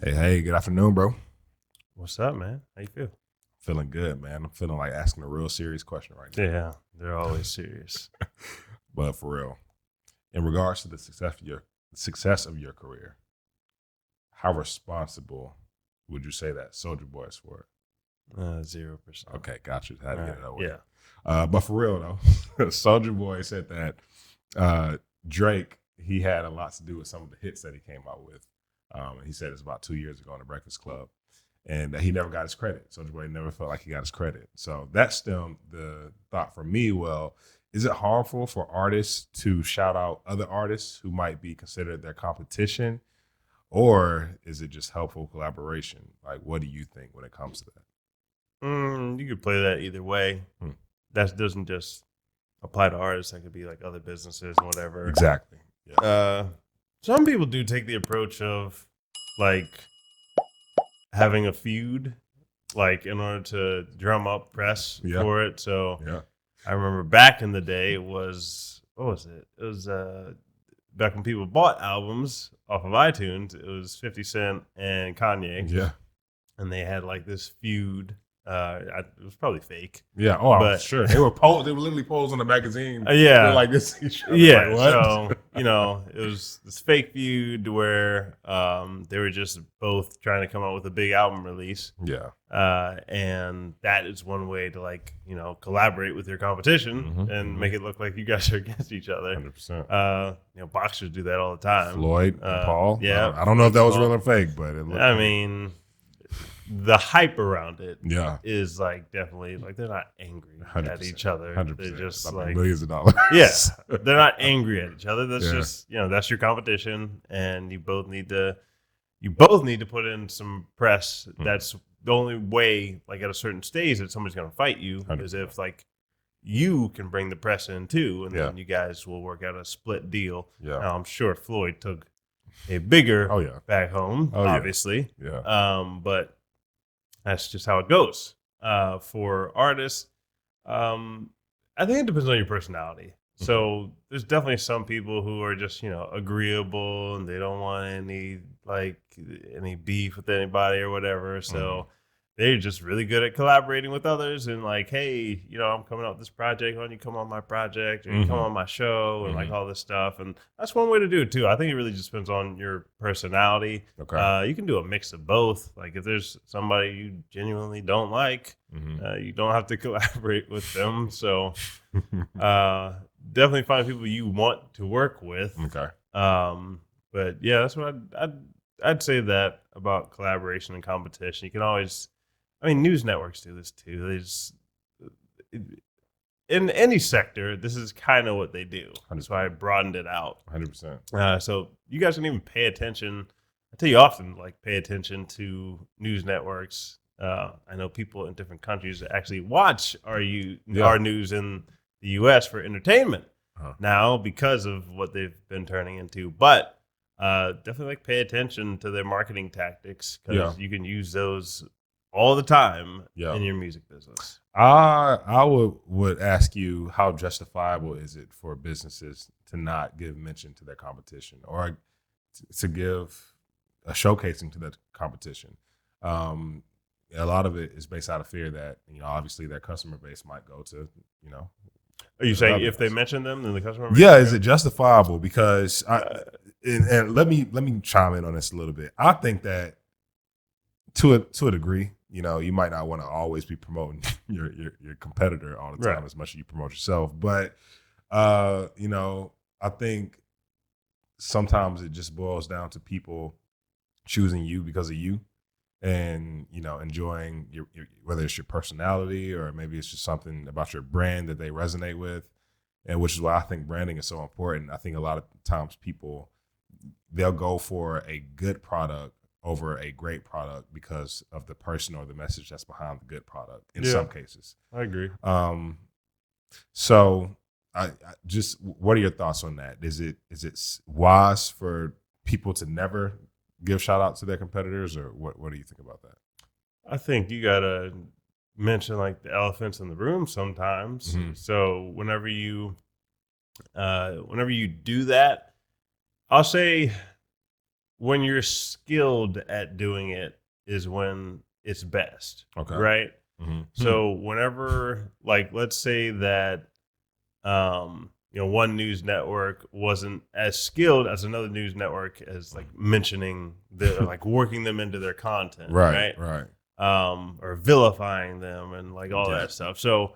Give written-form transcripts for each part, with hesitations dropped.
Hey, good afternoon, bro. What's up, man? How you feel? Feeling good, man. I'm feeling like asking a real serious question right now. Yeah, they're always serious. But for real, in regards to the success of your career, how responsible would you say that Soldier Boy is for it? 0%. Okay, got you. Had to get it over. Yeah. But for real though, Soldier Boy said that Drake he had a lot to do with some of the hits that he came out with. And he said it's about 2 years ago on the Breakfast Club, and that he never got his credit. Soldier Boy never felt like he got his credit. So that stemmed the thought for me. Well, is it harmful for artists to shout out other artists who might be considered their competition, or is it just helpful collaboration? Like, what do you think when it comes to that? You could play that either way. Hmm. That doesn't just apply to artists. That could be like other businesses and whatever. Exactly. Yeah. Some people do take the approach of like having a feud, like in order to drum up press for it. So Yeah. I remember back in the day, it was, what was it? It was back when people bought albums off of iTunes. It was 50 Cent and Kanye. Yeah. And they had like this feud. It was probably fake. Yeah. Oh, I'm sure they were They were literally posed on the magazine. Yeah. They're like this. Yeah. Like, what? So it was this fake feud where they were just both trying to come out with a big album release. Yeah. And that is one way to collaborate with your competition and make it look like you guys are against each other. 100%. Boxers do that all the time. Floyd and Paul. Yeah. I don't know if that was real or fake, but it looked. I mean, the hype around it is definitely they're not angry at each other. 100%. They're just millions of dollars. Yeah, they're not angry at each other. That's just that's your competition, and you both need to put in some press. That's the only way, like at a certain stage, that somebody's going to fight you 100%. is if you can bring the press in too, and then you guys will work out a split deal. Yeah, now, I'm sure Floyd took a bigger back home, obviously. Yeah. But that's just how it goes. For artists, I think it depends on your personality. So there's definitely some people who are just, agreeable and they don't want any beef with anybody or whatever. So they're just really good at collaborating with others and hey, I'm coming out with this project. Why don't you come on my project or you come on my show and all this stuff. And that's one way to do it too. I think it really just depends on your personality. Okay. You can do a mix of both. Like if there's somebody you genuinely don't like, you don't have to collaborate with them. So definitely find people you want to work with. Okay. But yeah, that's what I'd say that about collaboration and competition. You can always, news networks do this too. They just, in any sector, this is kind of what they do. 100%. That's why I broadened it out. 100%. So you guys can even pay attention. I tell you often, pay attention to news networks. I know people in different countries actually watch our news in the U.S. for entertainment now because of what they've been turning into. But definitely pay attention to their marketing tactics because you can use those all the time in your music business. I would ask you, how justifiable is it for businesses to not give mention to their competition or to give a showcasing to the competition? A lot of it is based out of fear that obviously their customer base might go to Are you saying if they mention them, then the customer base? Yeah, is it justifiable? Because and let me chime in on this a little bit. I think that to a degree, you might not want to always be promoting your competitor all the time as much as you promote yourself. But I think sometimes it just boils down to people choosing you because of you, and enjoying your whether it's your personality or maybe it's just something about your brand that they resonate with, and which is why I think branding is so important. I think a lot of times people, they'll go for a good product over a great product because of the person or the message that's behind the good product in some cases. I agree. So I just, what are your thoughts on that? Is it wise for people to never give shout out to their competitors, or what do you think about that? I think you gotta mention the elephants in the room sometimes. So whenever you do that, I'll say when you're skilled at doing it is when it's best. Okay. Right. Mm-hmm. So whenever, like, let's say that, one news network wasn't as skilled as another news network as like mentioning like working them into their content, Right. or vilifying them and like all that stuff. So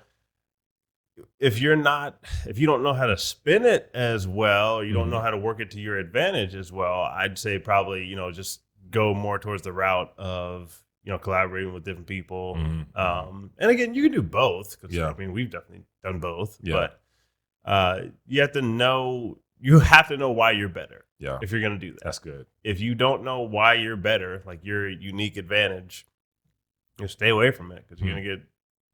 if you don't know how to spin it as well, you don't know how to work it to your advantage as well, I'd say probably, just go more towards the route of, collaborating with different people. And again, you can do both because I mean, we've definitely done both, but you have to know why you're better. Yeah. If you're going to do that. That's good. If you don't know why you're better, like your unique advantage, stay away from it because you're going to get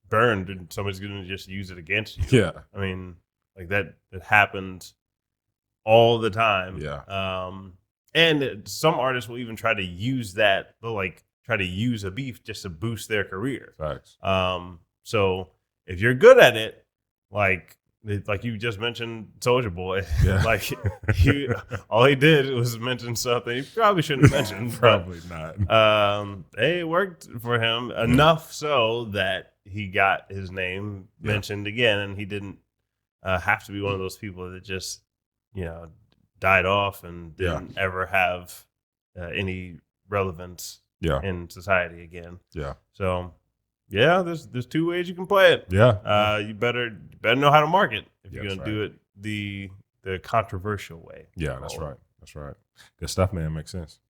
burned and somebody's going to just use it against you. Yeah. I mean, like that happens all the time. Yeah. And some artists will even try to use that. They'll like try to use a beef just to boost their career. Facts. So if you're good at it, like you just mentioned Soulja Boy, like all he did was mention something he probably shouldn't have mentioned. Probably not. It worked for him enough so that he got his name mentioned again, and he didn't have to be one of those people that just, died off and didn't ever have any relevance in society again. Yeah. So, there's two ways you can play it. Yeah. You better know how to market if you're gonna do it the controversial way. Yeah, that's right. That's right. Good stuff, man. Makes sense.